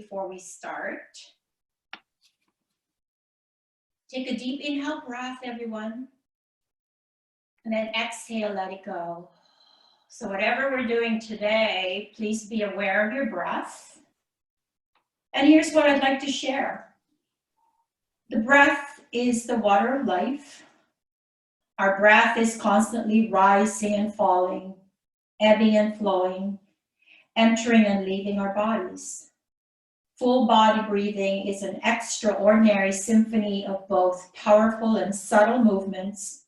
before we start. Take a deep inhale breath, everyone. And then exhale, let it go. So whatever we're doing today, please be aware of your breath. And here's what I'd like to share. The breath is the water of life. Our breath is constantly rising and falling, ebbing and flowing, entering and leaving our bodies. Full body breathing is an extraordinary symphony of both powerful and subtle movements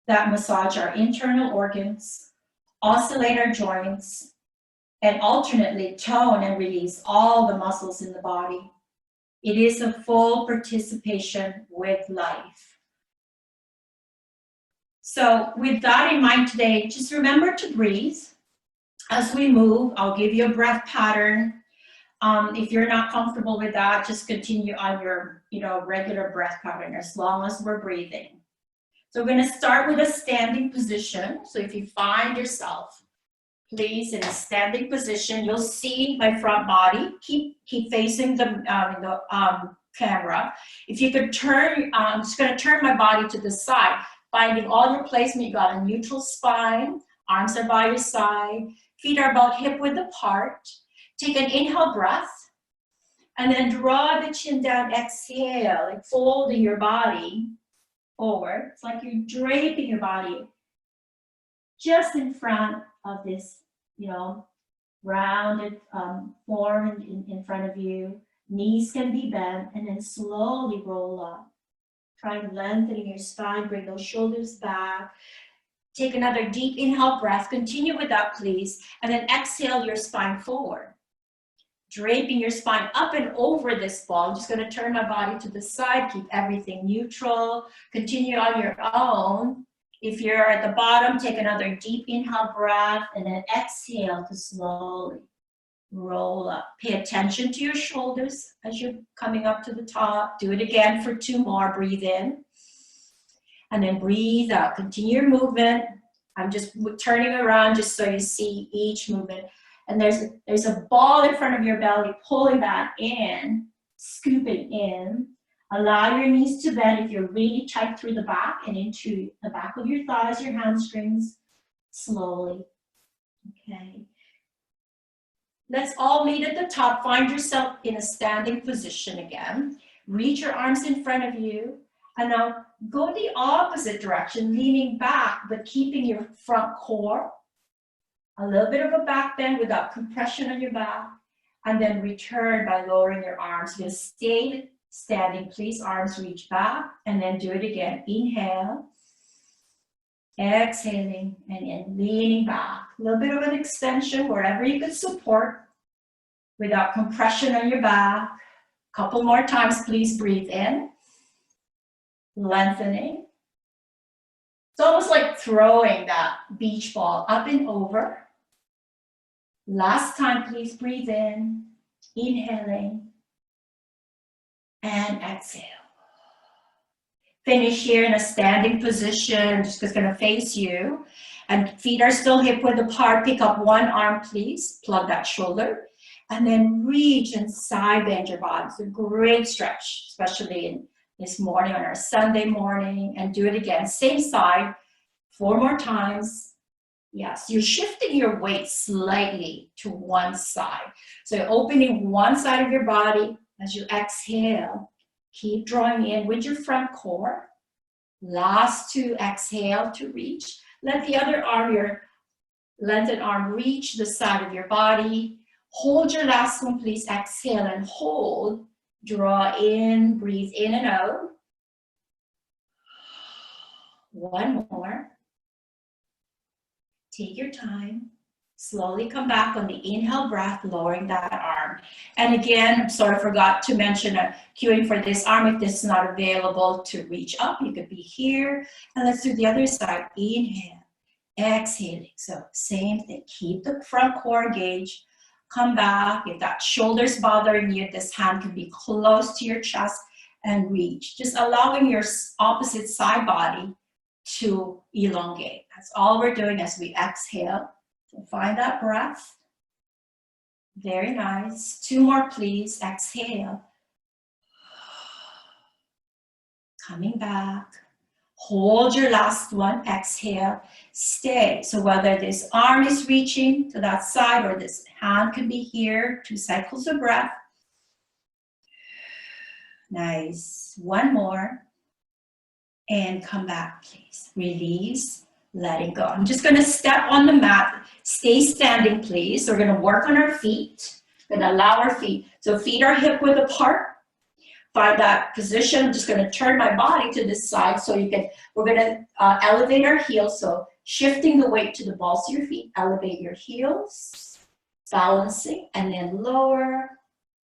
that massage our internal organs, oscillate our joints, and alternately tone and release all the muscles in the body. It is a full participation with life. So with that in mind today, just remember to breathe. As we move, I'll give you a breath pattern. If you're not comfortable with that, just continue on your regular breath pattern as long as we're breathing. So we're going to start with a standing position. So if you find yourself, please, in a standing position, you'll see my front body. Keep facing the camera. If you could turn, I'm just going to turn my body to the side, finding all your placement. You got a neutral spine, arms are by your side, feet are about hip-width apart. Take an inhale breath, and then draw the chin down, exhale, like folding your body forward. It's like you're draping your body just in front of this, rounded form in front of you. Knees can be bent, and then slowly roll up. Try lengthening your spine, bring those shoulders back. Take another deep inhale breath. Continue with that, please. And then exhale your spine forward. Draping your spine up and over this ball. I'm just going to turn my body to the side, keep everything neutral. Continue on your own. If you're at the bottom, take another deep inhale breath and then exhale to slowly roll up. Pay attention to your shoulders as you're coming up to the top. Do it again for 2 more. Breathe in and then breathe out. Continue your movement. I'm just turning around just so you see each movement. And there's a ball in front of your belly, pulling that in, scooping in. Allow your knees to bend if you're really tight through the back and into the back of your thighs, your hamstrings, slowly. Okay. Let's all meet at the top. Find yourself in a standing position again. Reach your arms in front of you. And now go the opposite direction, leaning back, but keeping your front core. A little bit of a back bend without compression on your back, and then return by lowering your arms. You're going to stay standing, please. Arms reach back, and then do it again. Inhale, exhaling, and then leaning back. A little bit of an extension wherever you can support without compression on your back. A couple more times, please. Breathe in, lengthening. It's almost like throwing that beach ball up and over. Last time, please breathe in, inhaling, and exhale. Finish here in a standing position, just going to face you. And feet are still hip-width apart. Pick up one arm, please. Plug that shoulder. And then reach and side bend your body. It's a great stretch, especially in this morning on our Sunday morning. And do it again. Same side, 4 more times. Yes, you're shifting your weight slightly to one side. So you're opening one side of your body as you exhale. Keep drawing in with your front core. Last 2, exhale to reach. Let the other arm, your lengthened arm, reach the side of your body. Hold your last one, please. Exhale and hold. Draw in, breathe in and out. One more. Take your time. Slowly come back on the inhale breath, lowering that arm. And again, I'm sorry, I forgot to mention cueing for this arm. If this is not available to reach up, you could be here. And let's do the other side. Inhale, exhaling. So same thing. Keep the front core engaged. Come back. If that shoulder's bothering you, this hand can be close to your chest and reach. Just allowing your opposite side body to elongate. That's all we're doing as we exhale. So find that breath. Very nice. 2 more, please. Exhale. Coming back. Hold your last one. Exhale. Stay. So whether this arm is reaching to that side or this hand can be here, 2 cycles of breath. Nice. 1 more. And come back, please. Release. Letting go. I'm just going to step on the mat. Stay standing, please. We're going to work on our feet. We're going to allow our feet. So feet are hip width apart. Find that position. I'm just going to turn my body to this side so you can, we're going to elevate our heels. So shifting the weight to the balls of your feet. Elevate your heels. Balancing and then lower.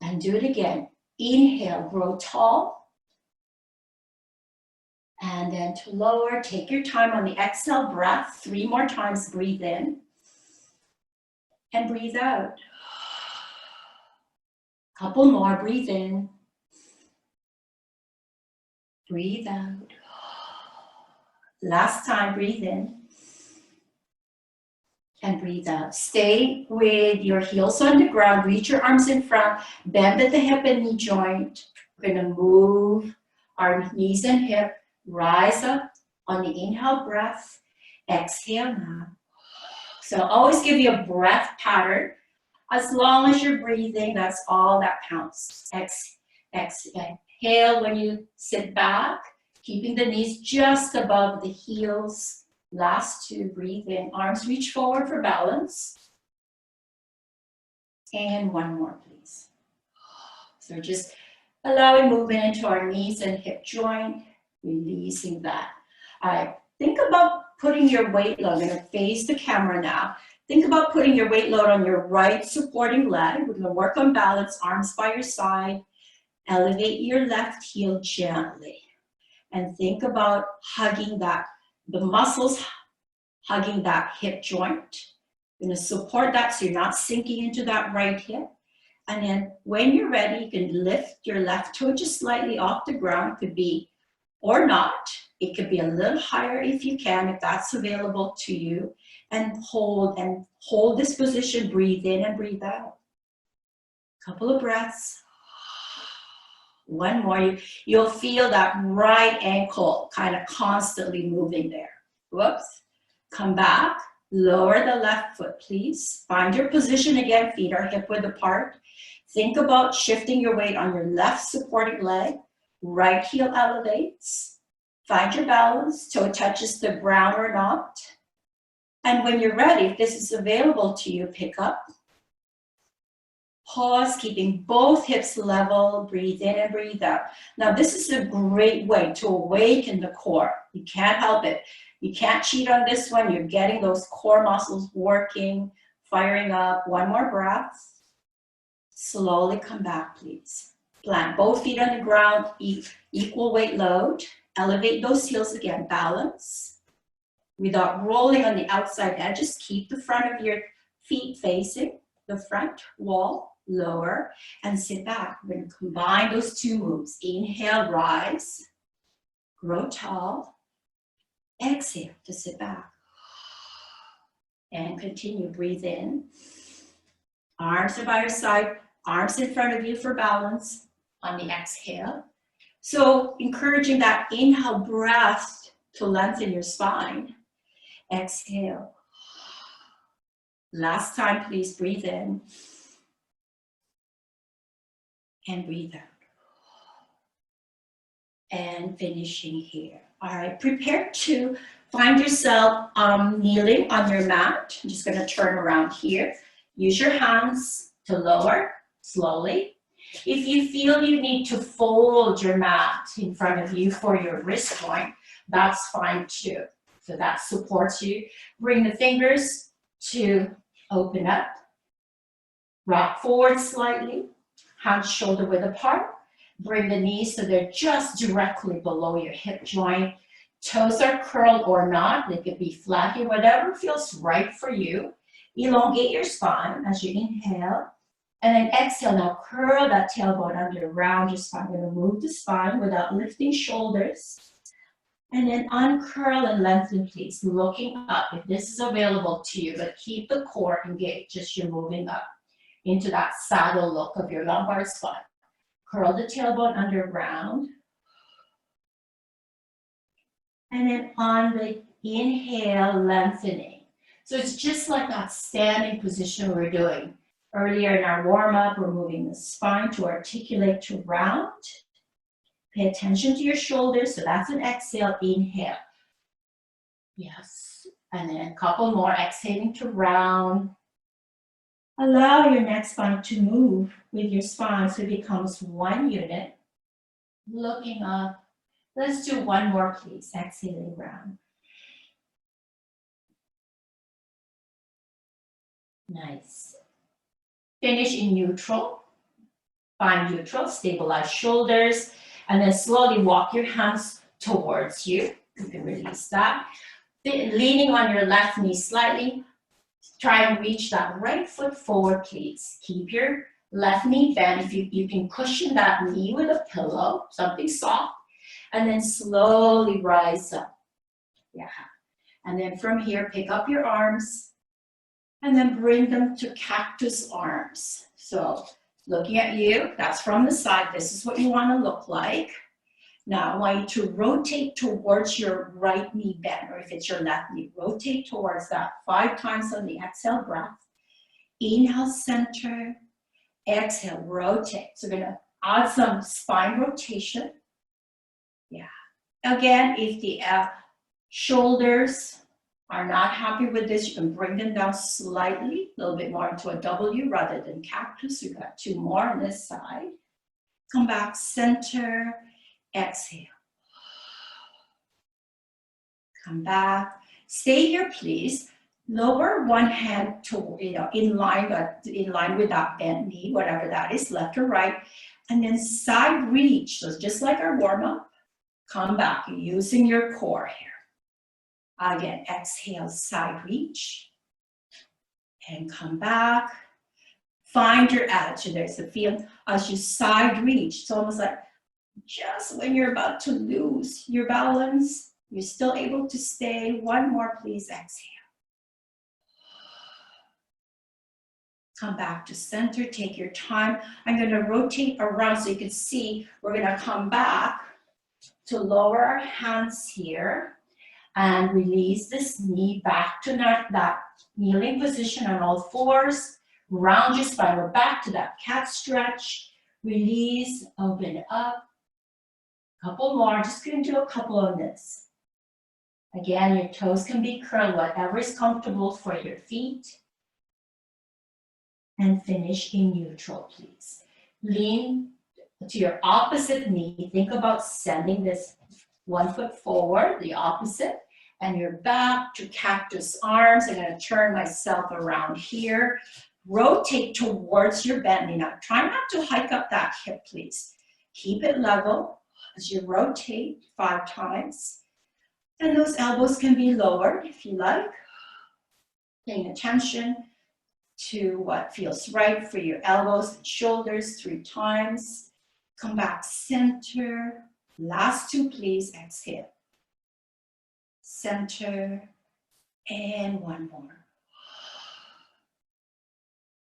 And do it again. Inhale, grow tall. And then to lower, take your time on the exhale breath. 3 more times, breathe in. And breathe out. Couple more, breathe in. Breathe out. Last time, breathe in. And breathe out. Stay with your heels on the ground. Reach your arms in front. Bend at the hip and knee joint. We're going to move our knees and hip. Rise up on the inhale breath. Exhale now. So always give you a breath pattern. As long as you're breathing, that's all that counts. Exhale when you sit back, keeping the knees just above the heels. Last 2, breathe in. Arms reach forward for balance. And 1 more, please. So just allowing movement into our knees and hip joint. Releasing that. All right, think about putting your weight load. I'm going to face the camera now. Think about putting your weight load on your right supporting leg. We're going to work on balance, arms by your side. Elevate your left heel gently. And think about hugging that, the muscles hugging that hip joint. You're going to support that so you're not sinking into that right hip. And then when you're ready, you can lift your left toe just slightly off the ground. It could be or not. It could be a little higher if you can, if that's available to you. And hold this position. Breathe in and breathe out. Couple of breaths. 1 more. You'll feel that right ankle kind of constantly moving there. Whoops. Come back. Lower the left foot, please. Find your position again. Feet are hip width apart. Think about shifting your weight on your left supporting leg. Right heel elevates. Find your balance. Toe touches the ground or not. And when you're ready, if this is available to you, pick up. Pause, keeping both hips level. Breathe in and breathe out. Now, this is a great way to awaken the core. You can't help it. You can't cheat on this one. You're getting those core muscles working, firing up. 1 more breath. Slowly come back, please. Plant both feet on the ground, equal weight load. Elevate those heels again, balance. Without rolling on the outside edges, keep the front of your feet facing the front wall, lower, and sit back. We're going to combine those 2 moves. Inhale, rise, grow tall. Exhale to sit back. And continue, breathe in. Arms are by your side, arms in front of you for balance. On the exhale. So encouraging that inhale breath to lengthen your spine. Exhale. Last time, please breathe in. And breathe out. And finishing here. All right, prepare to find yourself kneeling on your mat. I'm just going to turn around here. Use your hands to lower slowly. If you feel you need to fold your mat in front of you for your wrist joint, that's fine too. So that supports you. Bring the fingers to open up. Rock forward slightly. Hands shoulder width apart. Bring the knees so they're just directly below your hip joint. Toes are curled or not. They could be flat here, whatever feels right for you. Elongate your spine as you inhale. And then exhale, now curl that tailbone under around your spine. I'm going to move the spine without lifting shoulders. And then uncurl and lengthen, please. Looking up if this is available to you, but keep the core engaged as you're moving up. into that saddle look of your lumbar spine. Curl the tailbone underground. And then on the inhale, lengthening. So it's just like that standing position we were doing earlier in our warm-up. We're moving the spine to articulate to round. Pay attention to your shoulders. So that's an exhale, inhale. Yes. And then a couple more, exhaling to round. Allow your neck spine to move with your spine so it becomes one unit. Looking up. Let's do one more, please. Exhaling round. Nice. Finish in neutral. Find neutral, stabilize shoulders, and then slowly walk your hands towards you. You can release that. Leaning on your left knee slightly. Try and reach that right foot forward, please. Keep your left knee bent. If you can cushion that knee with a pillow, something soft, and then slowly rise up. Yeah. And then from here, pick up your arms and then bring them to cactus arms. So looking at you, that's from the side. This is what you want to look like. Now I want you to rotate towards your right knee bend, or if it's your left knee, rotate towards that 5 times on the exhale breath. Inhale, center. Exhale, rotate. So we're going to add some spine rotation. Yeah. Again, if the shoulders are not happy with this, you can bring them down slightly, a little bit more into a W rather than cactus. We've got 2 more on this side. Come back, center, exhale. Come back. Stay here, please. Lower one hand to, in line with that bent knee, whatever that is, left or right. And then side reach. So just like our warm-up. Come back, using your core here. Again, exhale, side reach. And come back. Find your attitude. There's a feel as you side reach. It's almost like just when you're about to lose your balance, you're still able to stay. One more, please. Exhale. Come back to center. Take your time. I'm going to rotate around so you can see we're going to come back to lower our hands here and release this knee back to that kneeling position on all fours. Round your spine. We're back to that cat stretch. Release, open up. Couple more. Just going to do a couple of this. Again, your toes can be curled, whatever is comfortable for your feet. And finish in neutral, please. Lean to your opposite knee. Think about sending this 1 foot forward, the opposite, and you're back to cactus arms. I'm going to turn myself around here. Rotate towards your bent knee. Now, try not to hike up that hip, please. Keep it level as you rotate 5 times. And those elbows can be lowered if you like. Paying attention to what feels right for your elbows and shoulders 3 times. Come back, center. Last 2, please. Exhale. Center. And 1 more.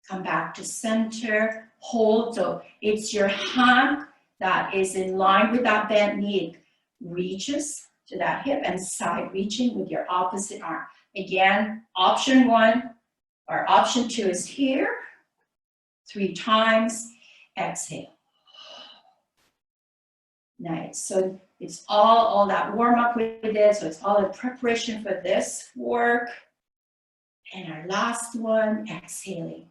Come back to center. Hold. So it's your hand that is in line with that bent knee. It reaches to that hip and side reaching with your opposite arm. Again, option 1 or option 2 is here. 3 times. Exhale. Nice. So it's all that warm up we did. So it's all in preparation for this work. And our last one, exhaling.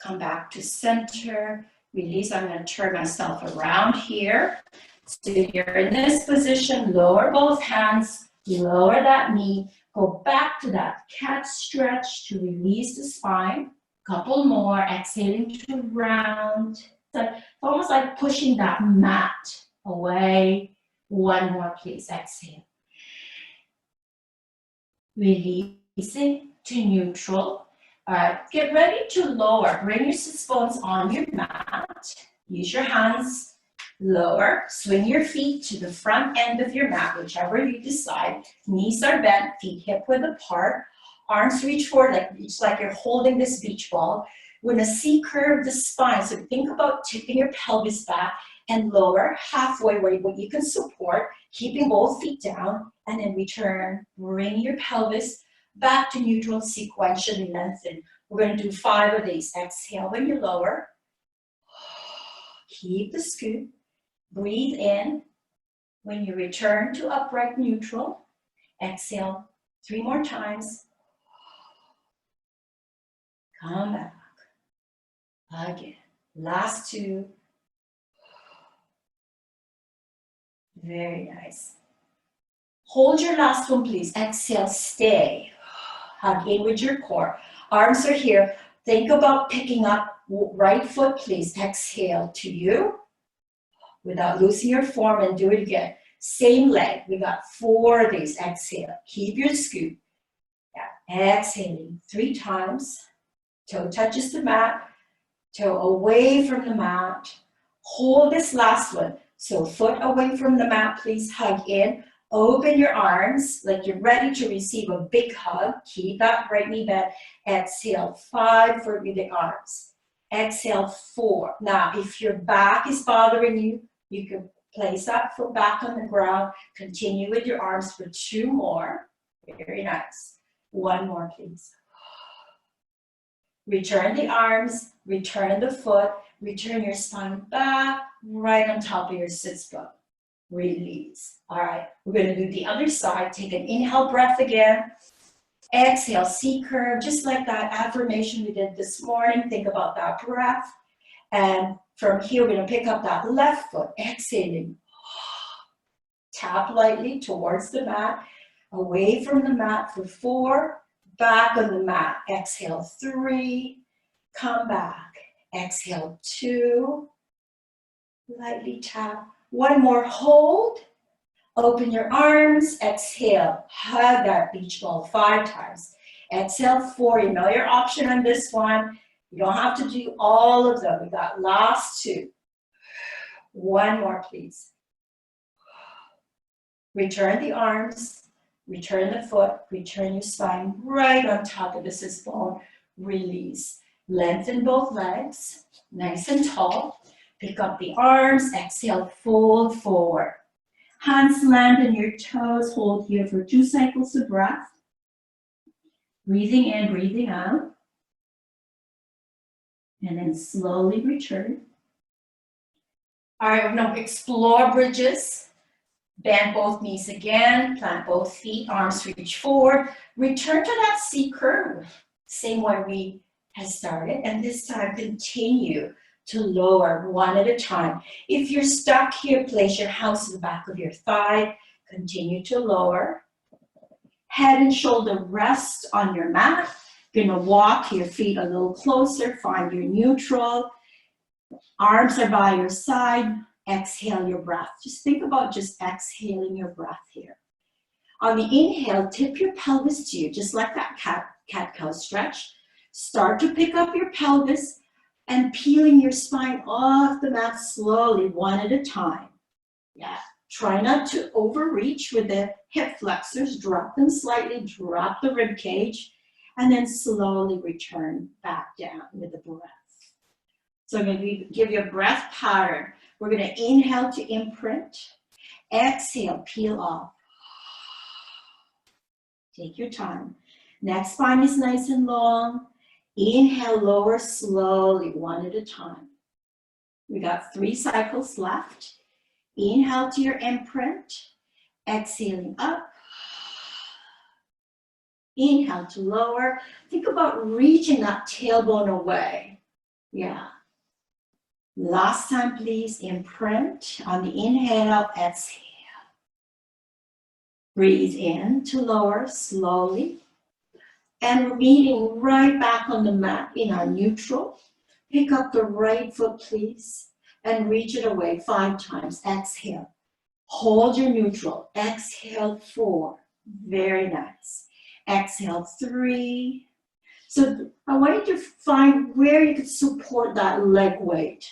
Come back to center. Release. I'm going to turn myself around here. So you're in this position. Lower both hands. Lower that knee. Go back to that cat stretch to release the spine. Couple more. Exhaling to round. It's almost like pushing that mat away. 1 more, please. Exhale. Releasing to neutral. All right, get ready to lower. Bring your sits bones on your mat. Use your hands. Lower. Swing your feet to the front end of your mat, whichever you decide. Knees are bent, feet hip width apart. Arms reach forward, like it's like you're holding this beach ball. We're gonna C-curve the spine. So think about tipping your pelvis back and lower halfway where you can support, keeping both feet down, and then return. Bring your pelvis back to neutral, sequentially lengthen. We're gonna do 5 of these. Exhale when you lower. Keep the scoop. Breathe in. When you return to upright neutral, exhale 3 more times. Come back. Again. Last 2. Very nice. Hold your last one, please. Exhale, stay. Hug in with your core. Arms are here. Think about picking up right foot, please. Exhale to you without losing your form, and do it again. Same leg. We got 4 of these. Exhale. Keep your scoop. Yeah. Exhaling 3 times. Toe touches the mat. Toe away from the mat. Hold this last one. So foot away from the mat, please. Hug in. Open your arms like you're ready to receive a big hug. Keep that right knee bent. Exhale 5 for the arms. Exhale 4. Now, if your back is bothering you, you can place that foot back on the ground. Continue with your arms for 2 more. Very nice. 1 more, please. Return the arms, return the foot, return your spine back, right on top of your sits bone. Release. All right, we're going to do the other side. Take an inhale breath again. Exhale, C-curve, just like that affirmation we did this morning. Think about that breath. And from here, we're going to pick up that left foot. Exhaling. Tap lightly towards the mat, away from the mat for 4. Back on the mat. Exhale 3. Come back. Exhale 2. Lightly tap. 1 more. Hold. Open your arms. Exhale. Hug that beach ball 5 times. Exhale 4. You know your option on this one. You don't have to do all of them. We got last 2. 1 more, please. Return the arms. Return the foot, return your spine right on top of the sits bone. Release. Lengthen both legs, nice and tall. Pick up the arms, exhale, fold forward. Hands land on your toes, hold here for 2 cycles of breath. Breathing in, breathing out. And then slowly return. All right, we're gonna explore bridges. Bend both knees again, plant both feet, arms reach forward. Return to that C-curve, same way we had started, and this time continue to lower 1 at a time. If you're stuck here, place your hands to the back of your thigh, continue to lower. Head and shoulder rest on your mat. You're gonna walk your feet a little closer, find your neutral. Arms are by your side. Exhale your breath. Just think about just exhaling your breath here. On the inhale, tip your pelvis to you, just like that cat-cow stretch. Start to pick up your pelvis and peeling your spine off the mat slowly, 1 at a time. Yeah. Try not to overreach with the hip flexors. Drop them slightly, drop the rib cage, and then slowly return back down with the breath. So I'm going to give you a breath pattern. We're going to inhale to imprint. Exhale, peel off. Take your time. Neck spine is nice and long. Inhale, lower slowly, 1 at a time. We got 3 cycles left. Inhale to your imprint. Exhaling up. Inhale to lower. Think about reaching that tailbone away. Yeah. Last time, please, imprint. On the inhale, exhale. Breathe in to lower slowly. And we're meeting right back on the mat in our neutral. Pick up the right foot, please, and reach it away 5 times. Exhale. Hold your neutral. Exhale, 4. Very nice. Exhale, 3. So I want you to find where you can support that leg weight.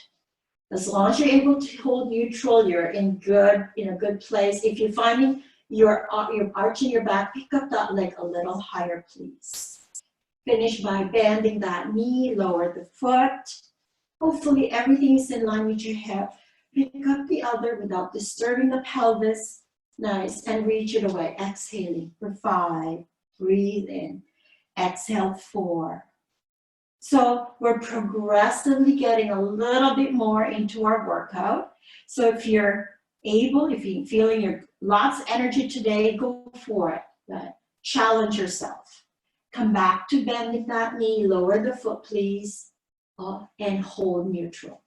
As long as you're able to hold neutral, you're in a good place. If you're finding You're arching your back. Pick up that leg a little higher, please. Finish by bending that knee, lower the foot. Hopefully everything is in line with your hip. Pick up the other without disturbing the pelvis. Nice, and reach it away. Exhaling for 5. Breathe in. Exhale 4. So we're progressively getting a little bit more into our workout. So if you're able, if you're feeling you're lots of energy today, go for it. But challenge yourself. Come back to bending that knee, lower the foot, please, and hold neutral.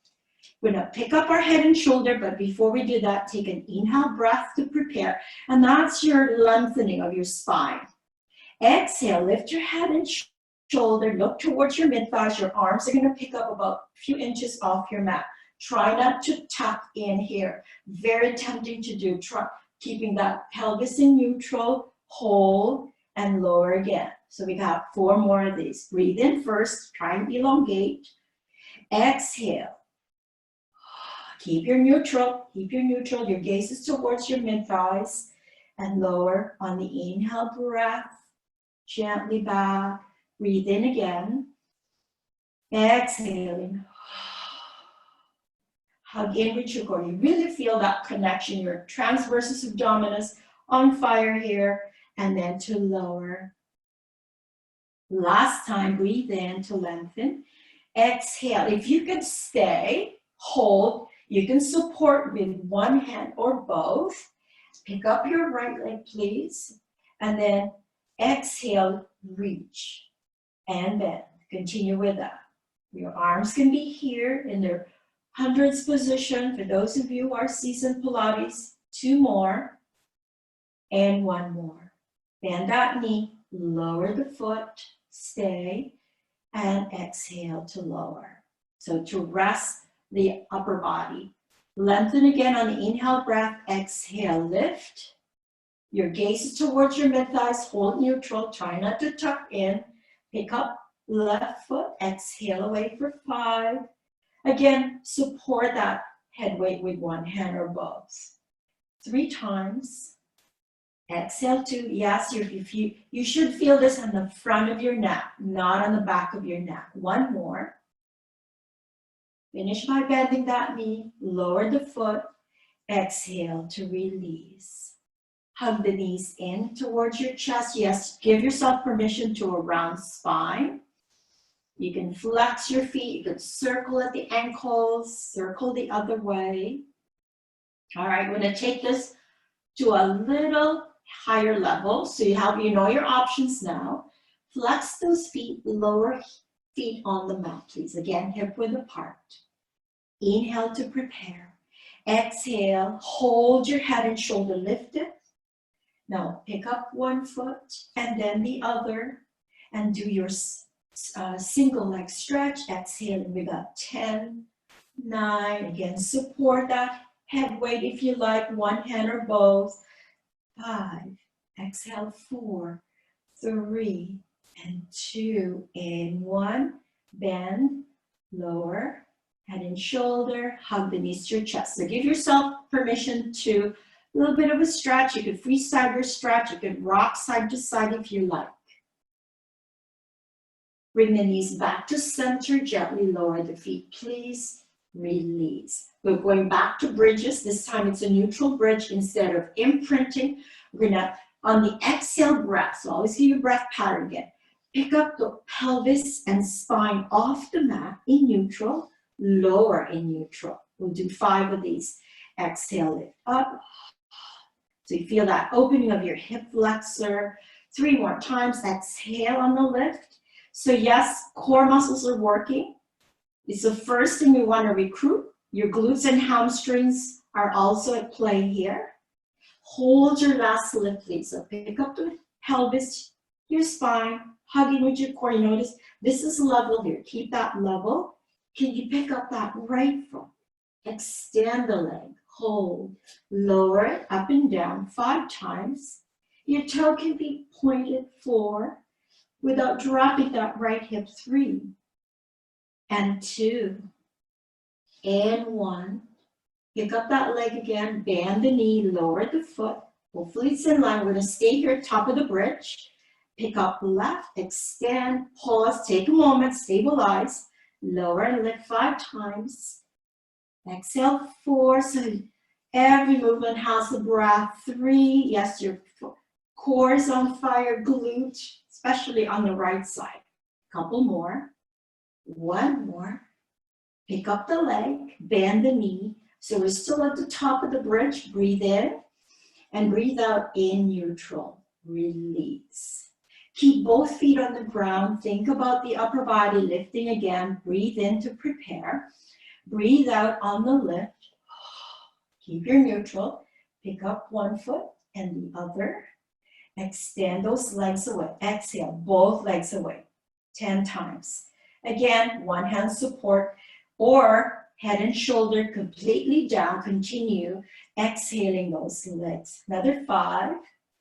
We're gonna pick up our head and shoulder, but before we do that, take an inhale breath to prepare, and that's your lengthening of your spine. Exhale, lift your head and shoulder, look towards your mid-thighs. Your arms are gonna pick up about a few inches off your mat. Try not to tuck in here. Very tempting to do. Try keeping that pelvis in neutral, hold, and lower again. So we got 4 more of these. Breathe in first, try and elongate. Exhale. Keep your neutral, your gaze is towards your mid-thighs, and lower on the inhale breath, gently back. Breathe in again. Exhaling. Hug in with your core. You really feel that connection, your transversus abdominis on fire here, and then to lower. Last time, breathe in to lengthen. Exhale. If you can stay, hold. You can support with one hand or both. Pick up your right leg, please. And then exhale, reach and bend. Continue with that. Your arms can be here in their hundreds position. For those of you who are seasoned Pilates, 2 more and 1 more. Bend that knee, lower the foot, stay, and exhale to lower. So to rest the upper body. Lengthen again on the inhale breath, exhale, lift. Your gaze is towards your mid-thighs, hold neutral, try not to tuck in. Pick up left foot, exhale away for 5. Again, support that head weight with one hand or both. 3 times. Exhale 2. Yes, you should feel this on the front of your neck, not on the back of your neck. 1 more. Finish by bending that knee, lower the foot, exhale to release. Hug the knees in towards your chest. Yes, give yourself permission to a round spine. You can flex your feet, you can circle at the ankles, circle the other way. All right, we're gonna take this to a little higher level. So you know your options now. Flex those feet, lower feet on the mat, please. Again, hip width apart. Inhale to prepare. Exhale, hold your head and shoulder lifted. Now pick up one foot and then the other and do your single leg stretch. Exhaling, we got 10, 9. Again, support that head weight if you like, one hand or both. 5, exhale 4, 3, and 2, and 1. Bend, lower, head and shoulder, hug the knees to your chest. So give yourself permission to a little bit of a stretch. You could freestyle your stretch. You could rock side to side if you like. Bring the knees back to center. Gently lower the feet, please. Release. We're going back to bridges. This time it's a neutral bridge instead of imprinting. We're gonna, on the exhale breath, so always give your breath pattern again. Pick up the pelvis and spine off the mat in neutral, lower in neutral. We'll do 5 of these. Exhale, lift up. So you feel that opening of your hip flexor. 3 more times. Exhale on the lift. So yes, core muscles are working. It's the first thing we want to recruit. Your glutes and hamstrings are also at play here. Hold your last lift, please. So pick up the pelvis, your spine, hugging with your core. You notice this is level here. Keep that level. Can you pick up that right foot? Extend the leg. Hold. Lower it up and down 5 times. Your toe can be pointed 4 without dropping that right hip. 3 and 2 and 1. Pick up that leg again, bend the knee, lower the foot, Hopefully it's in line. We're gonna stay here, top of the bridge. Pick up left, extend, pause, take a moment, stabilize. Lower and lift 5 times. Exhale 4, so every movement has a breath. 3, yes, your core is on fire, glute, especially on the right side. Couple more. 1 more. Pick up the leg, bend the knee. So we're still at the top of the bridge. Breathe in and breathe out in neutral. Release. Keep both feet on the ground. Think about the upper body lifting again. Breathe in to prepare. Breathe out on the lift. Keep your neutral. Pick up one foot and the other. Extend those legs away. Exhale, both legs away. 10 times. Again, one hand support or head and shoulder completely down. Continue exhaling those legs. Another 5.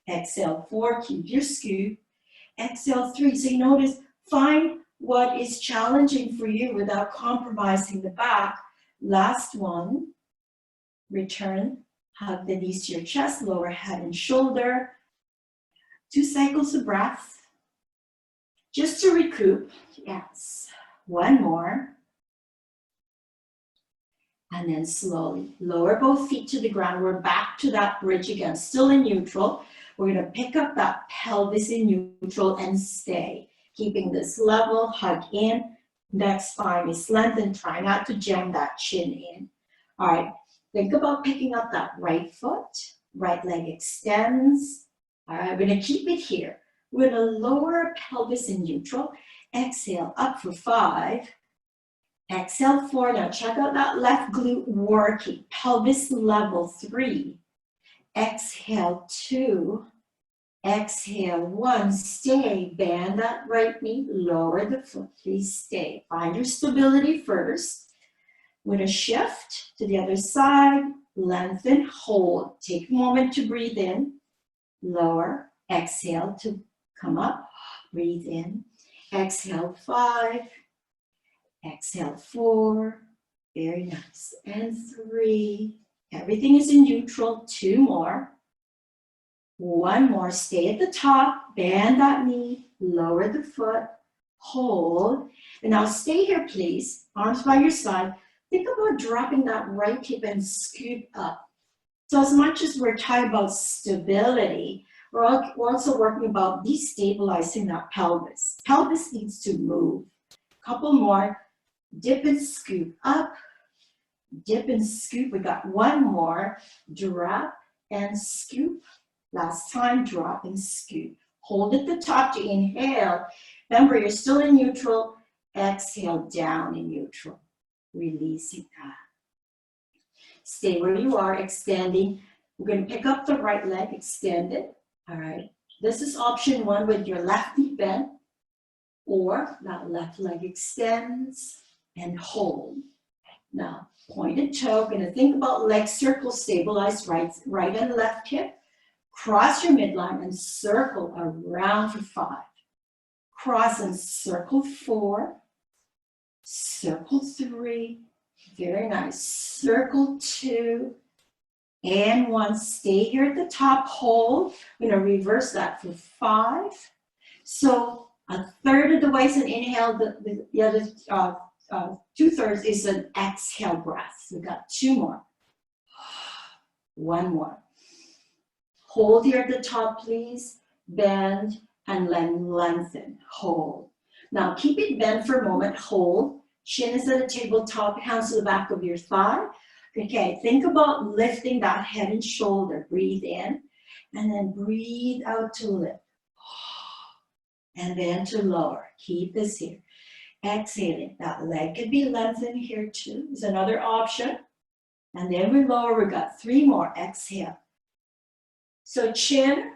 Exhale 4. Keep your scoop. Exhale 3. So you notice, find what is challenging for you without compromising the back. Last one. Return. Hug the knees to your chest. Lower head and shoulder. 2 cycles of breath. Just to recoup. Yes. 1 more. And then slowly lower both feet to the ground. We're back to that bridge again, still in neutral. We're going to pick up that pelvis in neutral and stay. Keeping this level, hug in. Next spine is lengthened. Try not to jam that chin in. All right, think about picking up that right foot. Right leg extends. All right, we're going to keep it here. We're going to lower pelvis in neutral. Exhale, up for 5. Exhale 4. Now check out that left glute working. Pelvis level 3. Exhale 2. Exhale 1. Stay. Bend that right knee. Lower the foot. Please stay. Find your stability first. We're going to shift to the other side. Lengthen. Hold. Take a moment to breathe in. Lower. Exhale to come up. Breathe in. Exhale 5. Exhale 4, very nice, and 3. Everything is in neutral. 2 more. 1 more. Stay at the top. Bend that knee. Lower the foot. Hold. And now stay here, please. Arms by your side. Think about dropping that right hip and scoop up. So as much as we're talking about stability, we're also working about destabilizing that pelvis. Pelvis needs to move. Couple more. Dip and scoop up, dip and scoop. We got 1 more. Drop and scoop. Last time, drop and scoop. Hold at the top to inhale. Remember, you're still in neutral. Exhale down in neutral. Releasing that. Stay where you are, extending. We're going to pick up the right leg, extend it. All right. This is option 1 with your left knee bent, or that left leg extends. And hold. Now, pointed toe, going to think about leg circle, stabilize right and left hip. Cross your midline and circle around for 5. Cross and circle 4. Circle 3. Very nice. Circle 2. And 1. Stay here at the top. Hold. We're going to reverse that for 5. So a third of the way is an inhale. The other 2/3 is an exhale breath. We got 2 more. 1 more. Hold here at the top, please. Bend and then lengthen. Hold. Now keep it bent for a moment. Hold. Chin is at the tabletop. Hands to the back of your thigh. Okay, think about lifting that head and shoulder. Breathe in and then breathe out to lift. And then to lower. Keep this here. Exhaling. That leg could be lengthened here too. Is another option. And then we lower. We got 3 more. Exhale. So chin.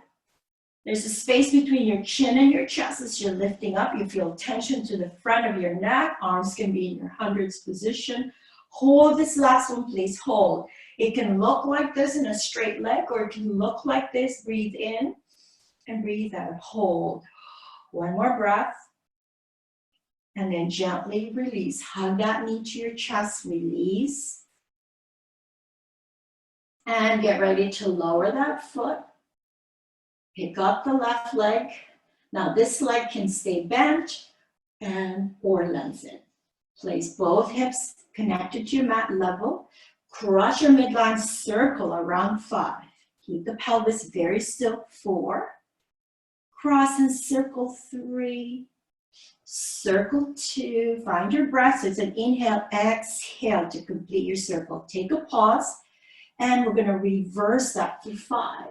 There's a space between your chin and your chest as you're lifting up. You feel tension to the front of your neck. Arms can be in your hundreds position. Hold this last one, please. Hold. It can look like this in a straight leg, or it can look like this. Breathe in and breathe out. Hold. 1 more breath. And then gently release. Hug that knee to your chest. Release. And get ready to lower that foot. Pick up the left leg. Now this leg can stay bent or lengthen. Place both hips connected to your mat level. Cross your midline, circle around 5. Keep the pelvis very still, 4. Cross and circle 3. Circle 2. Find your breath. So it's an inhale, exhale to complete your circle. Take a pause, and we're going to reverse that through 5.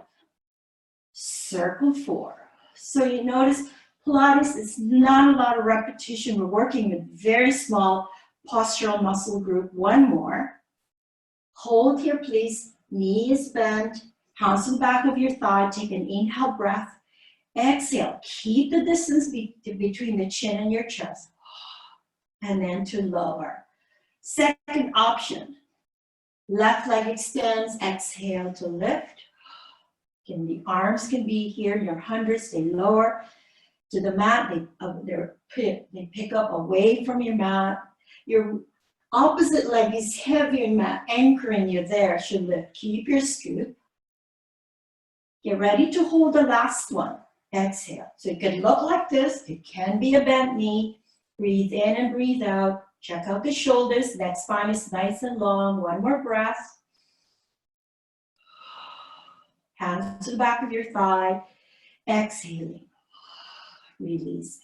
Circle 4. So you notice Pilates is not a lot of repetition. We're working with very small postural muscle group. One more. Hold here, please. Knee is bent. Hands to the back of your thigh. Take an inhale breath. Exhale. Keep the distance between the chin and your chest. And then to lower. Second option. Left leg extends. Exhale to lift. And the arms can be here in your hundreds. They lower to the mat. They pick up away from your mat. Your opposite leg is heavier in mat, anchoring you there. Should lift. Keep your scoop. Get ready to hold the last one. Exhale. So it can look like this. It can be a bent knee. Breathe in and breathe out. Check out the shoulders. Neck spine is nice and long. One more breath. Hands to the back of your thigh. Exhaling. Release.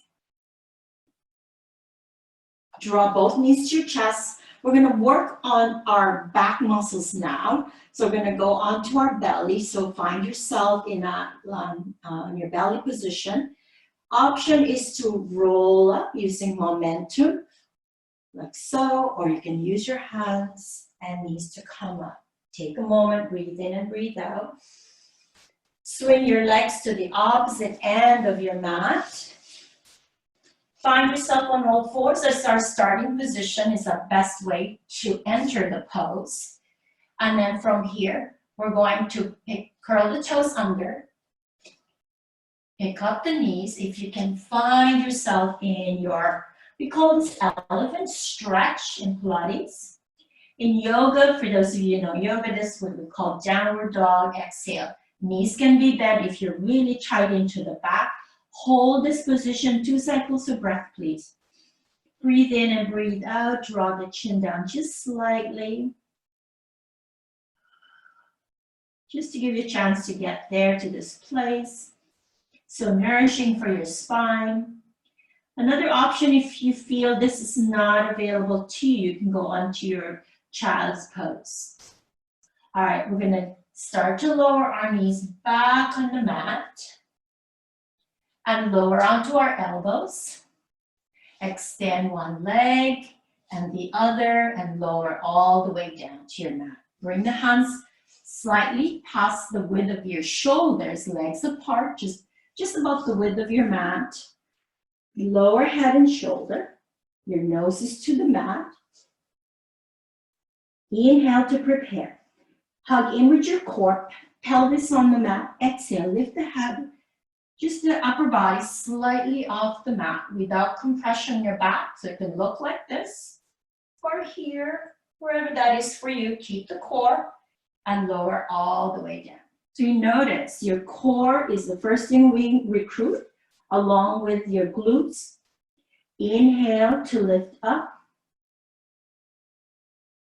Draw both knees to your chest. We're going to work on our back muscles now. So we're going to go onto our belly. So find yourself in your belly position. Option is to roll up using momentum, like so, or you can use your hands and knees to come up. Take a moment, breathe in and breathe out. Swing your legs to the opposite end of your mat. Find yourself on all fours as our starting position is our best way to enter the pose. And then from here, we're going to curl the toes under. Pick up the knees. If you can find yourself in we call this elephant stretch in Pilates. In yoga, for those of you who know yoga, this is what we call downward dog. Exhale. Knees can be bent if you're really tight into the back. Hold this position, 2 cycles of breath, please. Breathe in and breathe out. Draw the chin down just slightly. Just to give you a chance to get there to this place. So nourishing for your spine. Another option, if you feel this is not available to you, you can go onto your child's pose. All right, we're going to start to lower our knees back on the mat and lower onto our elbows. Extend one leg and the other and lower all the way down to your mat. Bring the hands slightly past the width of your shoulders, legs apart, just about the width of your mat. Lower head and shoulder. Your nose is to the mat. Inhale to prepare. Hug in with your core, pelvis on the mat. Exhale, lift the head, just the upper body slightly off the mat without compression in your back. So it can look like this, or here, wherever that is for you. Keep the core and lower all the way down. So you notice your core is the first thing we recruit, along with your glutes. Inhale to lift up.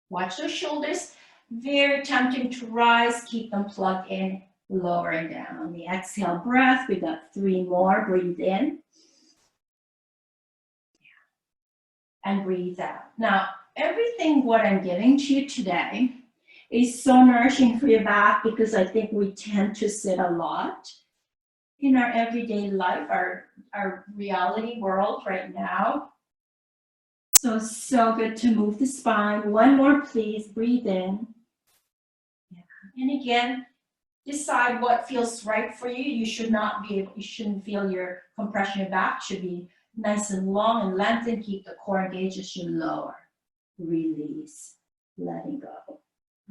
Watch those shoulders. Very tempting to rise. Keep them plugged in, lowering down. On the exhale breath, we got 3 more. Breathe in. And breathe out. Now, everything what I'm giving to you today is so nourishing for your back because I think we tend to sit a lot in our everyday life, our reality world right now. So good to move the spine. One more, please. Breathe in. And again, decide what feels right for you. You shouldn't feel your compression in your back. Should be nice and long and lengthened. Keep the core engaged as you lower. Release. Letting go.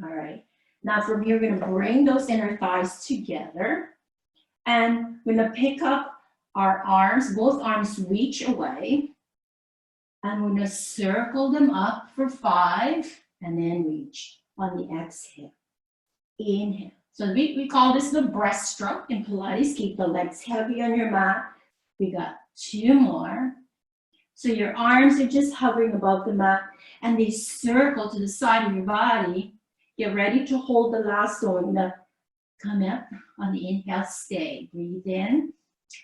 All right. Now from here, we're going to bring those inner thighs together. And we're going to pick up our arms. Both arms reach away. And we're going to circle them up for 5 and then reach on the exhale. Inhale. So we call this the breaststroke in Pilates. Keep the legs heavy on your mat. We got 2 more. So your arms are just hovering above the mat and they circle to the side of your body. Get ready to hold the last one. We're gonna come up on the inhale, stay. Breathe in.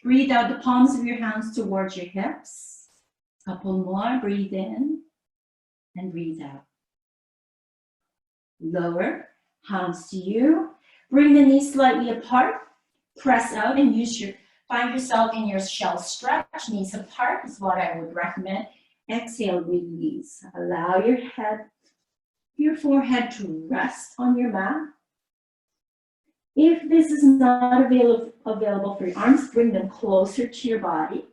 Breathe out the palms of your hands towards your hips. Couple more. Breathe in and breathe out. Lower, hands to you. Bring the knees slightly apart. Press out and find yourself in your shell stretch. Knees apart is what I would recommend. Exhale, release. Allow your forehead to rest on your mat. If this is not available for your arms, bring them closer to your body.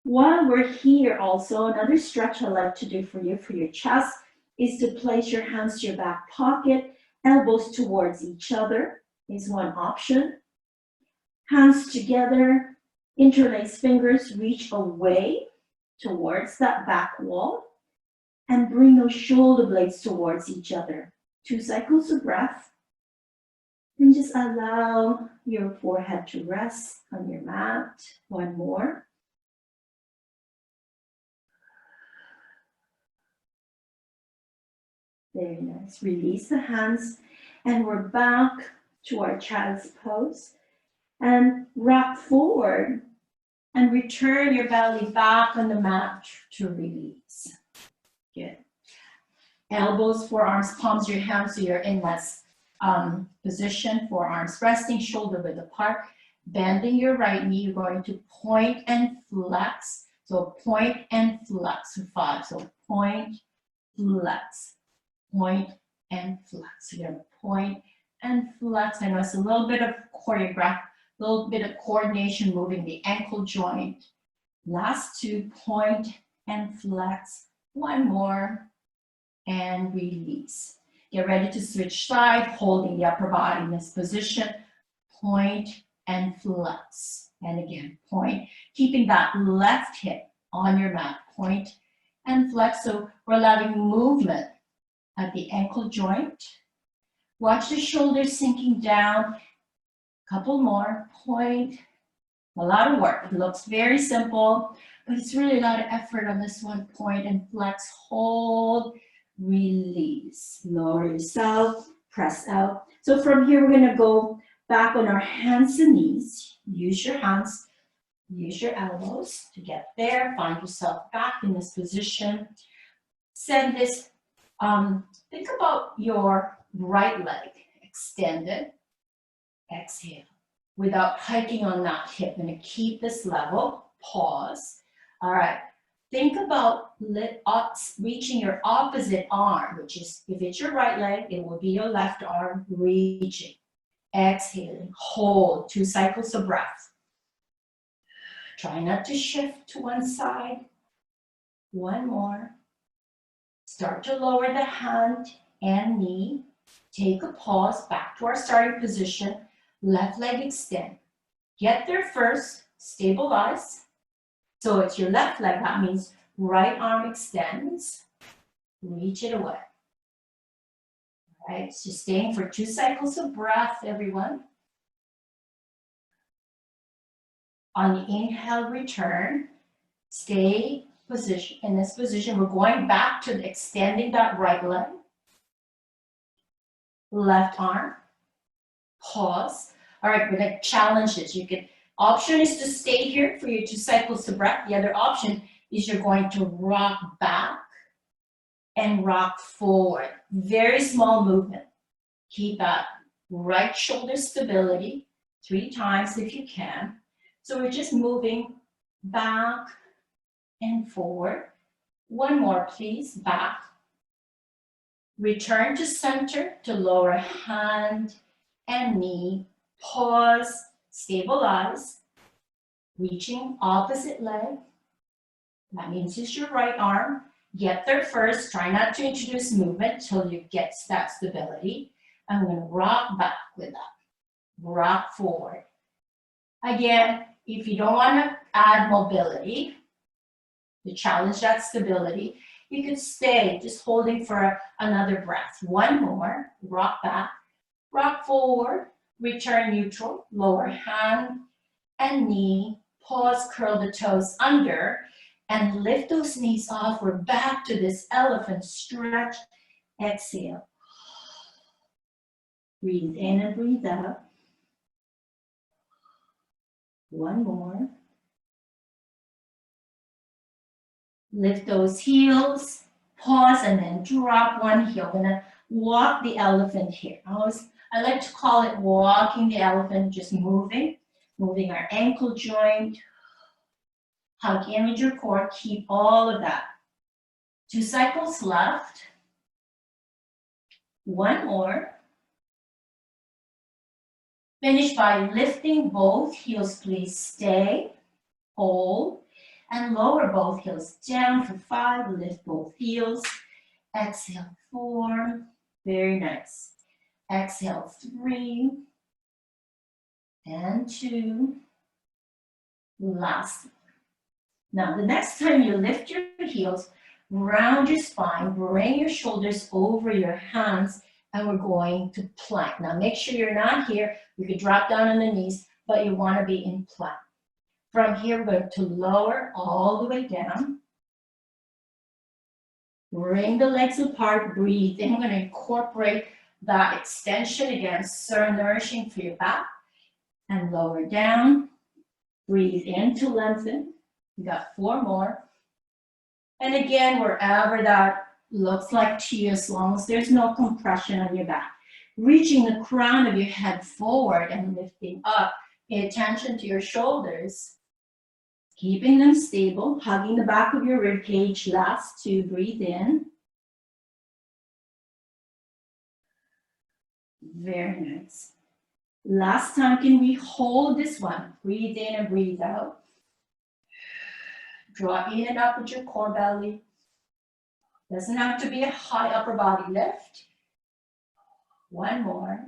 While we're here also, another stretch I like to do for your chest is to place your hands to your back pocket, elbows towards each other is one option. Hands together, interlace fingers, reach away towards that back wall, and bring those shoulder blades towards each other. 2 cycles of breath. And just allow your forehead to rest on your mat. 1 more. Very nice. Release the hands, and we're back to our child's pose. And rock forward and return your belly back on the mat to release. Good. Elbows, forearms, palms of your hands so you're in this position, forearms resting, shoulder width apart. Bending your right knee, you're going to point and flex. So point and flex for 5. So point, flex, point and flex. So you're going to point and flex. I know it's a little bit of coordination moving the ankle joint. Last 2, point and flex. 1 more and release. Get ready to switch side, holding the upper body in this position. Point and flex. And again, point, keeping that left hip on your mat. Point and flex. So we're allowing movement at the ankle joint. Watch the shoulders sinking down. Couple more. Point. A lot of work. It looks very simple, but it's really a lot of effort on this one. Point and flex. Hold. Release. Lower yourself. Press out. So from here, we're going to go back on our hands and knees. Use your hands. Use your elbows to get there. Find yourself back in this position. Send this. Think about your right leg extended. Exhale. Without hiking on that hip. I'm going to keep this level. Pause. All right. Think about reaching your opposite arm, which is, if it's your right leg, it will be your left arm reaching. Exhaling. Hold. 2 cycles of breath. Try not to shift to one side. 1 more. Start to lower the hand and knee. Take a pause. Back to our starting position. Left leg extend. Get there first. Stabilize. So it's your left leg. That means right arm extends. Reach it away. All right. So staying for 2 cycles of breath, everyone. On the inhale, return. Stay in this position. We're going back to extending that right leg. Left arm. Pause. All right, we're going to challenge this. Option is to stay here for your 2 cycles of breath. The other option is you're going to rock back and rock forward. Very small movement. Keep that right shoulder stability 3 times if you can. So we're just moving back and forward. 1 more, please. Back. Return to center to lower hand and knee. Pause. Stabilize. Reaching opposite leg. That means it's your right arm. Get there first. Try not to introduce movement till you get that stability. I'm going to rock back with that. Rock forward. Again, if you don't want to add mobility, to challenge that stability, you could stay just holding for another breath. 1 more. Rock back. Rock forward, return neutral, lower hand and knee, pause, curl the toes under, and lift those knees off. We're back to this elephant stretch. Exhale. Breathe in and breathe out. One more. Lift those heels, pause, and then drop one heel. I'm gonna walk the elephant here. I like to call it walking the elephant, just moving our ankle joint. Hug in with your core, keep all of that. 2 cycles left. One more. Finish by lifting both heels, please. Stay, hold, and lower both heels down for 5. Lift both heels. Exhale, 4. Very nice. Exhale, 3. And 2. Last. Now, the next time you lift your heels, round your spine, bring your shoulders over your hands, and we're going to plank. Now, make sure you're not here. You could drop down on the knees, but you want to be in plank. From here, we're going to lower all the way down. Bring the legs apart, breathe in. I'm going to incorporate that extension again, so nourishing for your back. And lower down. Breathe in to lengthen. We got 4 more. And again, wherever that looks like to you, as long as there's no compression on your back. Reaching the crown of your head forward and lifting up. Pay attention to your shoulders. Keeping them stable, hugging the back of your rib cage. Last 2, breathe in. Very nice. Last time, can we hold this one? Breathe in and breathe out. Draw in and up with your core belly. Doesn't have to be a high upper body lift. One more.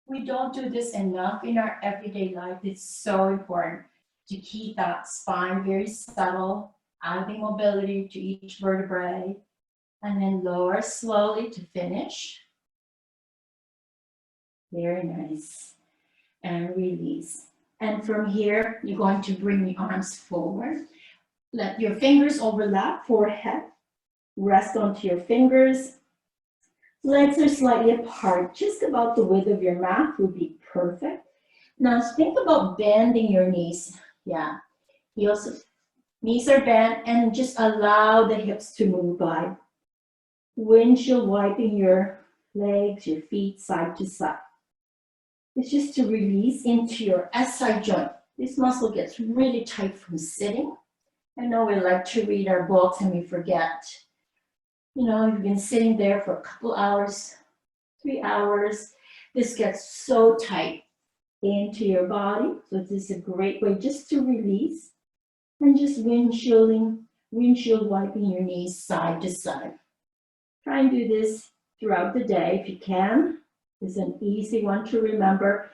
We don't do this enough in our everyday life. It's so important to keep that spine very subtle, adding mobility to each vertebrae, and then lower slowly to finish. Very nice. And release. And from here, you're going to bring the arms forward. Let your fingers overlap, forehead. Rest onto your fingers. Legs are slightly apart, just about the width of your mat would be perfect. Now think about bending your knees. Yeah, knees are bent, and just allow the hips to move by. Windshield wiping your legs, your feet side to side. It's just to release into your SI joint. This muscle gets really tight from sitting. I know we like to read our books and we forget. You know, you've been sitting there for a couple hours, 3 hours. This gets so tight into your body. So this is a great way just to release and just windshield wiping your knees side to side. Try and do this throughout the day if you can. It's an easy one to remember.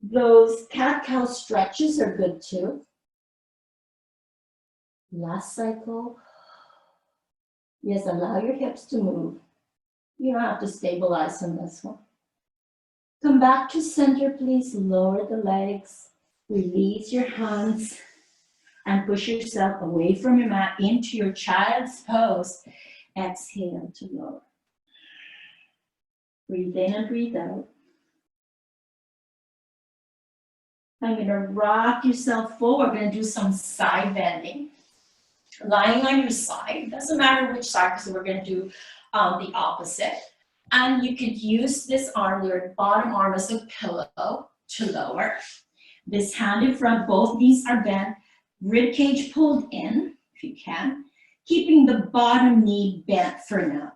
Those cat-cow stretches are good too. Last cycle. Yes, allow your hips to move. You don't have to stabilize on this one. Come back to center, please. Lower the legs. Release your hands and push yourself away from your mat into your child's pose. Exhale to lower. Breathe in and breathe out. I'm going to rock yourself forward. We're going to do some side bending. Lying on your side, doesn't matter which side, because we're going to do the opposite. And you could use this arm, your bottom arm, as a pillow to lower. This hand in front, both knees are bent, rib cage pulled in, if you can, keeping the bottom knee bent for now.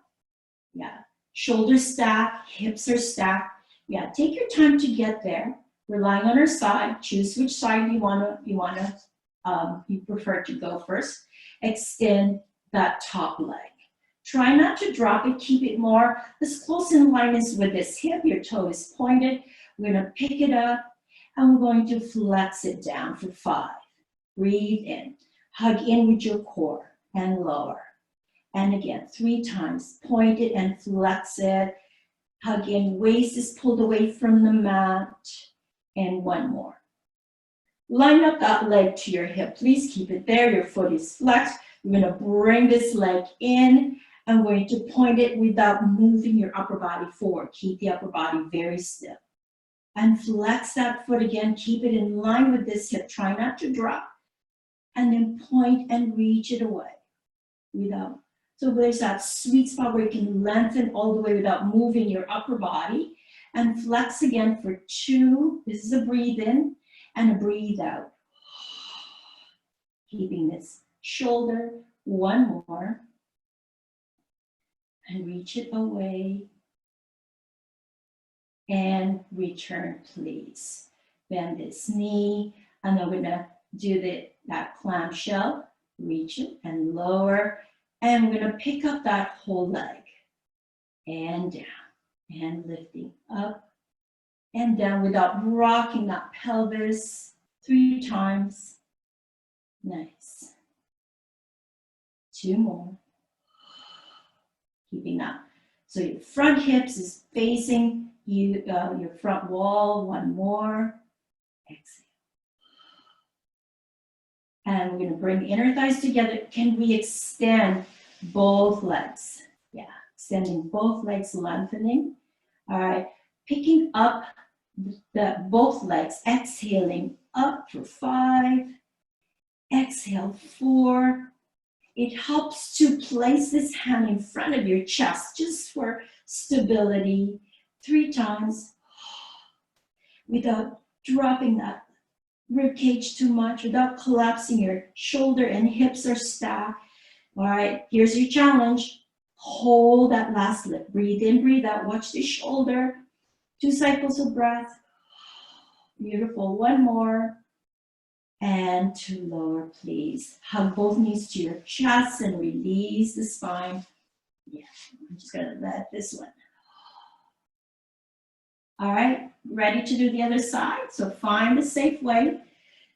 Yeah, shoulders stacked, hips are stacked. Yeah, take your time to get there. We're lying on our side. Choose which side you prefer to go first. Extend that top leg. Try not to drop it. Keep it more as close in line as with this hip. Your toe is pointed. We're going to pick it up and we're going to flex it down for 5. Breathe in. Hug in with your core and lower. And again, 3 times. Point it and flex it. Hug in, waist is pulled away from the mat. And one more. Line up that leg to your hip. Please keep it there. Your foot is flexed. You're going to bring this leg in. I'm going to point it without moving your upper body forward. Keep the upper body very still. And flex that foot again. Keep it in line with this hip. Try not to drop. And then point and reach it away without. So there's that sweet spot where you can lengthen all the way without moving your upper body. And flex again for 2. This is a breathe in and a breathe out. Keeping this shoulder. One more. And reach it away. And return, please. Bend this knee. And I'm going to do that clamshell. Reach it and lower. And we're going to pick up that whole leg. And down. And lifting up and down without rocking that pelvis. 3 times. Nice. 2 more. Keeping that. So your front hips is facing you, your front wall. 1 more. Exhale. And we're going to bring the inner thighs together. Can we extend both legs? Yeah, extending both legs, lengthening. All right, picking up both legs, exhaling up for 5. Exhale, 4. It helps to place this hand in front of your chest just for stability. 3 times without dropping that rib cage too much, without collapsing. Your shoulder and hips are stacked. All right, here's your challenge. Hold that last lift. Breathe in, breathe out. Watch the shoulder. 2 cycles of breath. Beautiful. 1 more. And to lower, please. Hug both knees to your chest and release the spine. Yeah, I'm just going to let this one. All right, ready to do the other side? So find a safe way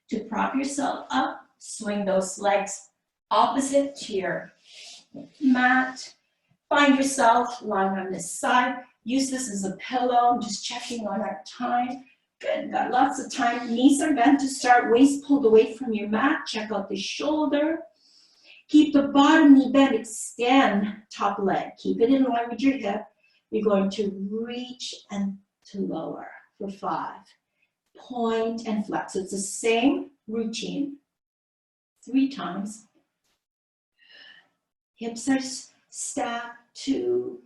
to prop yourself up. Swing those legs opposite to your mat. Find yourself lying on this side. Use this as a pillow. I'm just checking on our time. Good, got lots of time. Knees are bent to start. Waist pulled away from your mat. Check out the shoulder. Keep the bottom knee bent. Extend top leg. Keep it in line with your hip. You're going to reach and to lower for 5. Point and flex. So it's the same routine. 3 times. Hips are stacked. 2.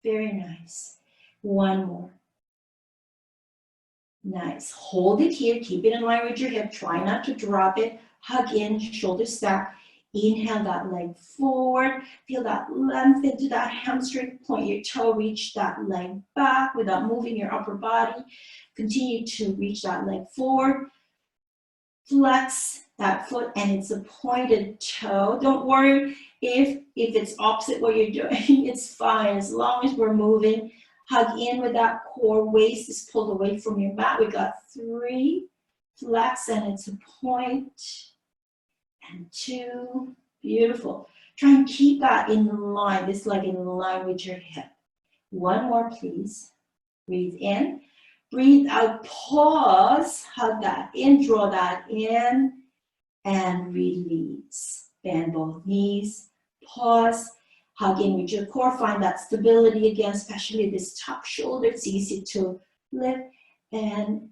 Very nice. 1 more. Nice. Hold it here. Keep it in line with your hip. Try not to drop it. Hug in, shoulder stack. Inhale that leg forward. Feel that length into that hamstring. Point your toe. Reach that leg back without moving your upper body. Continue to reach that leg forward. Flex that foot and it's a pointed toe. Don't worry if it's opposite what you're doing. It's fine as long as we're moving. Hug in with that core. Waist is pulled away from your mat. We got 3. Flex and it's a point. And 2. Beautiful. Try and keep that in line. This leg in line with your hip. 1 more, please. Breathe in. Breathe out. Pause. Hug that in. Draw that in. And release. Bend both knees. Pause. Hug in with your core. Find that stability again, especially this top shoulder. It's easy to lift. And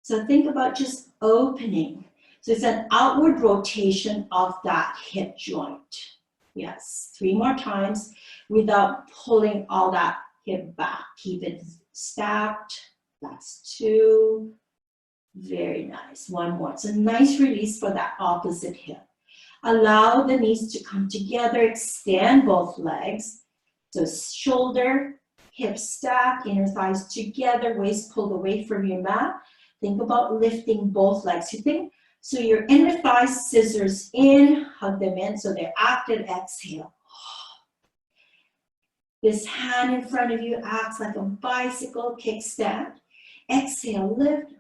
so think about just opening. So it's an outward rotation of that hip joint. Yes, 3 more times without pulling all that hip back. Keep it stacked. That's 2. Very nice. 1 more. It's a nice release for that opposite hip. Allow the knees to come together. Extend both legs. So shoulder, hip stack, inner thighs together, waist pulled away from your mat. Think about lifting both legs. You think, so your inner thighs, scissors in, hug them in so they're active. Exhale. This hand in front of you acts like a bicycle kickstand. Exhale, lift.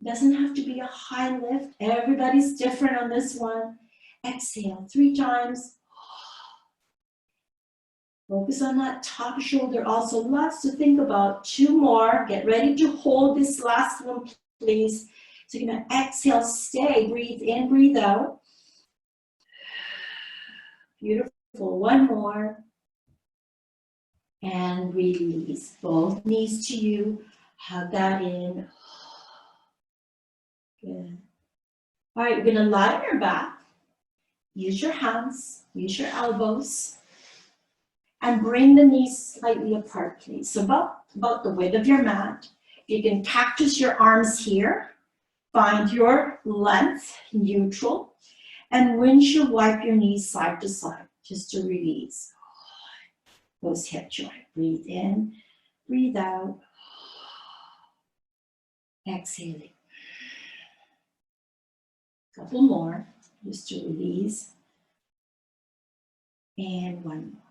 Doesn't have to be a high lift. Everybody's different on this one. Exhale 3 times. Focus on that top shoulder also. Lots to think about. 2 more. Get ready to hold this last one, please. So you're going to exhale, stay, breathe in, breathe out. Beautiful. 1 more. And release. Both knees to you. Hug that in. Good. All right, you're going to lie on your back. Use your hands. Use your elbows. And bring the knees slightly apart, please. So about the width of your mat. You can cactus your arms here. Find your length, neutral. And windshield wipe your knees side to side, just to release those hip joints. Breathe in, breathe out. Exhaling. Couple more, just to release. And 1 more.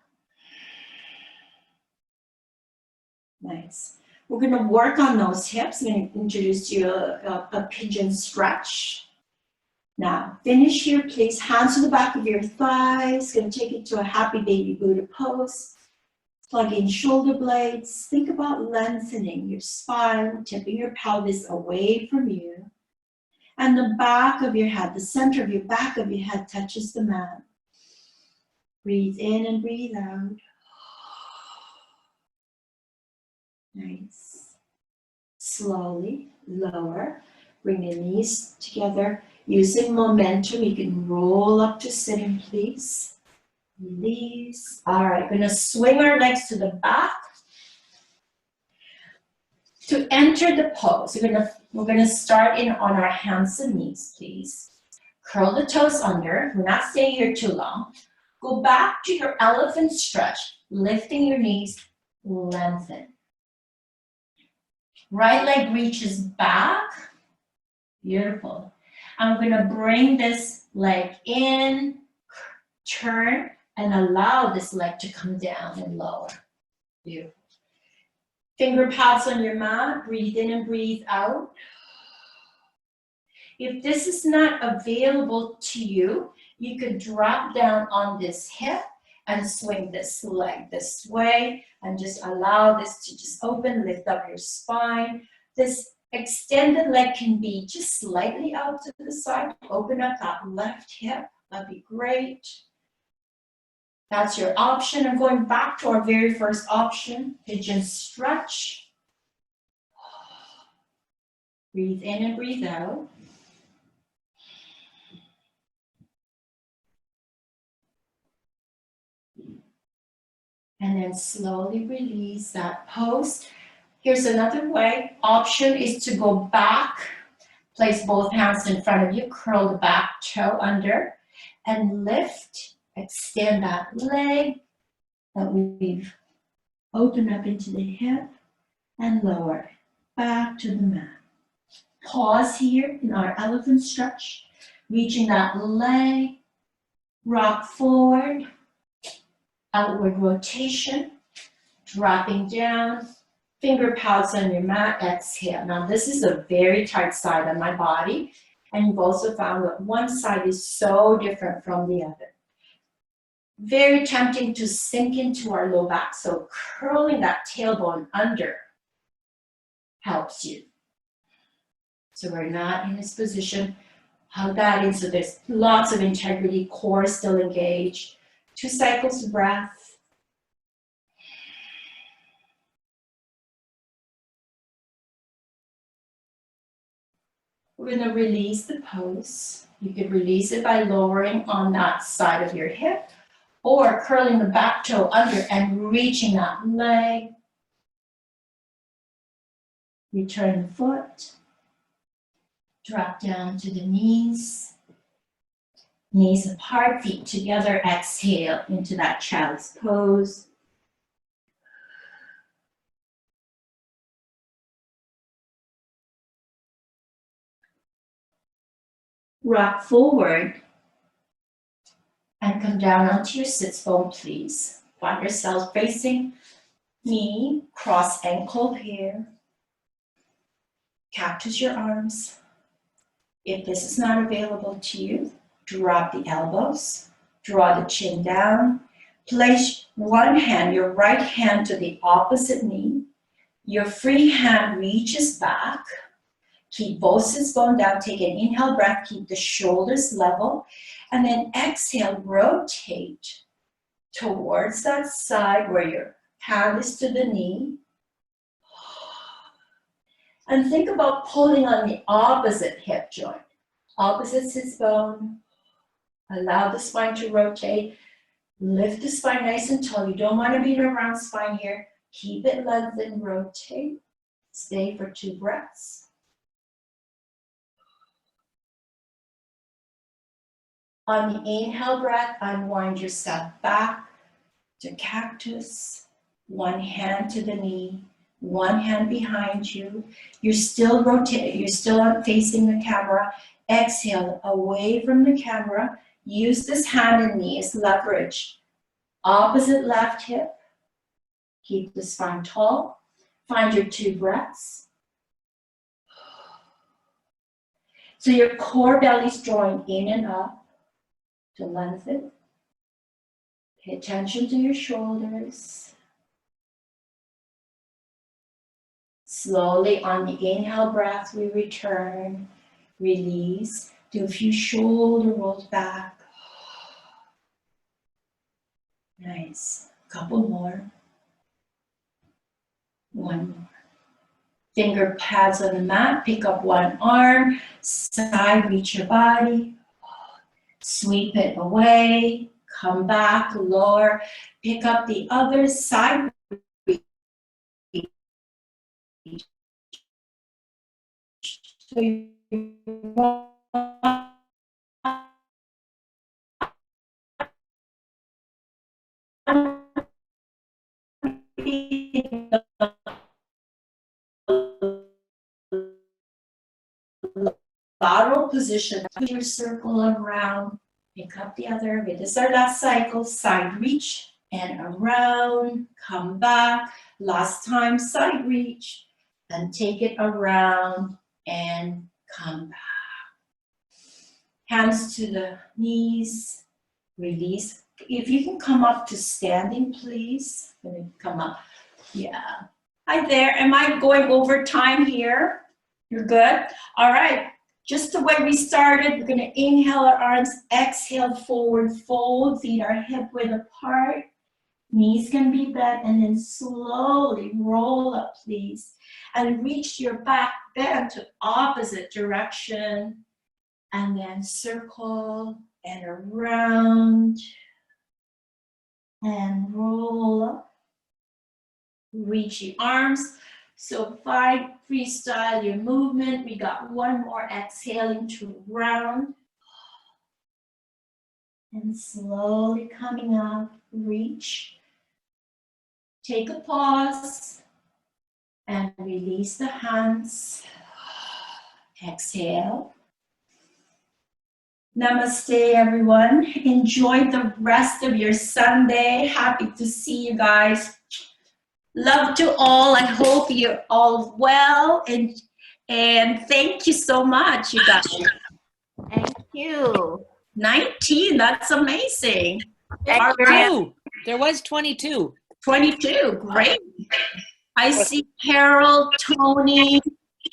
Nice. We're going to work on those hips. I'm going to introduce you a pigeon stretch. Now, finish here, please. Hands to the back of your thighs. Going to take it to a happy baby Buddha pose. Plug in shoulder blades. Think about lengthening your spine, tipping your pelvis away from you. And the back of your head, the center of your back of your head touches the mat. Breathe in and breathe out. Nice. Slowly lower. Bring your knees together. Using momentum, you can roll up to sitting, please. Release. All right, going to swing our legs to the back. To enter the pose, we're going to start in on our hands and knees, please. Curl the toes under. We're not staying here too long. Go back to your elephant stretch, lifting your knees, lengthen. Right leg reaches back. Beautiful. I'm going to bring this leg in, turn, and allow this leg to come down and lower. Beautiful. Finger pads on your mat. Breathe in and breathe out. If this is not available to you, you could drop down on this hip and swing this leg this way and just allow this to just open, lift up your spine. This extended leg can be just slightly out to the side. Open up that left hip. That'd be great. That's your option. I'm going back to our very first option, pigeon stretch. Breathe in and breathe out. And then slowly release that pose. Here's another way. Option is to go back. Place both hands in front of you. Curl the back toe under. And lift. Extend that leg that we've opened up into the hip. And lower. Back to the mat. Pause here in our elephant stretch. Reaching that leg. Rock forward. Outward rotation, dropping down, finger pads on your mat, exhale. Now this is a very tight side on my body, and you've also found that one side is so different from the other. Very tempting to sink into our low back, so curling that tailbone under helps you. So we're not in this position. Hug that in, so there's lots of integrity, core still engaged. 2 cycles of breath. We're going to release the pose. You could release it by lowering on that side of your hip or curling the back toe under and reaching that leg. Return the foot. Drop down to the knees. Knees apart, feet together, exhale into that child's pose. Rock forward and come down onto your sits bone, please. Find yourself facing knee, cross ankle here. Cactus your arms. If this is not available to you, drop the elbows, draw the chin down, Place one hand, your right hand to the opposite knee. Your free hand reaches back. Keep both sits bone down. Take an inhale breath. Keep the shoulders level. And then exhale, rotate towards that side where your hand is to the knee. And think about pulling on the opposite hip joint. Opposite sits bone. Allow the spine to rotate. Lift the spine nice and tall. You don't want to be in a round spine here. Keep it lengthened, rotate. Stay for 2 breaths. On the inhale breath, unwind yourself back to cactus. One hand to the knee, one hand behind you. You're still rotating, you're still facing the camera. Exhale away from the camera. Use this hand and knee as leverage. Opposite left hip. Keep the spine tall. Find your 2 breaths. So your core belly's drawing in and up to lengthen. Pay attention to your shoulders. Slowly on the inhale breath, we return, release. Do a few shoulder rolls back. Nice. Couple more. One more. Finger pads on the mat. Pick up one arm. Side reach your body. Sweep it away. Come back. Lower. Pick up the other side. So you lateral position, put your circle around, pick up the other. Okay, this is our last cycle, side reach and around, come back. Last time, side reach and take it around and come back. Hands to the knees, release. If you can come up to standing, please. Let me come up. Yeah. Hi there. Am I going over time here? You're good? All right. Just the way we started, we're going to inhale our arms, exhale, forward fold, feet are hip width apart. Knees can be bent, and then slowly roll up, please. And reach your back bend to opposite direction. And then circle and around. And roll up. Reach your arms. So freestyle your movement. We got one more, exhaling to round. And slowly coming up, reach. Take a pause and release the hands. Exhale. Namaste, everyone. Enjoy the rest of your Sunday. Happy to see you guys. Love to all. I hope you're all well. And thank you so much, you guys. Thank you. 19, that's amazing. All right. There was 22. 22, great. I see Carol, Tony.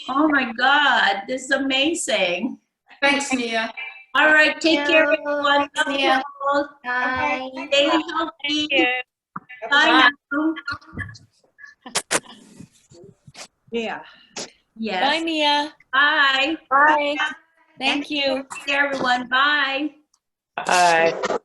Oh my God, this is amazing. Thanks, Mia. All right, take care, everyone. Love you all. Bye. Stay healthy. Bye Bye. now. Yeah. Yes. Bye, Mia. Bye. Bye. Thank you. Take care, everyone. Bye. Bye.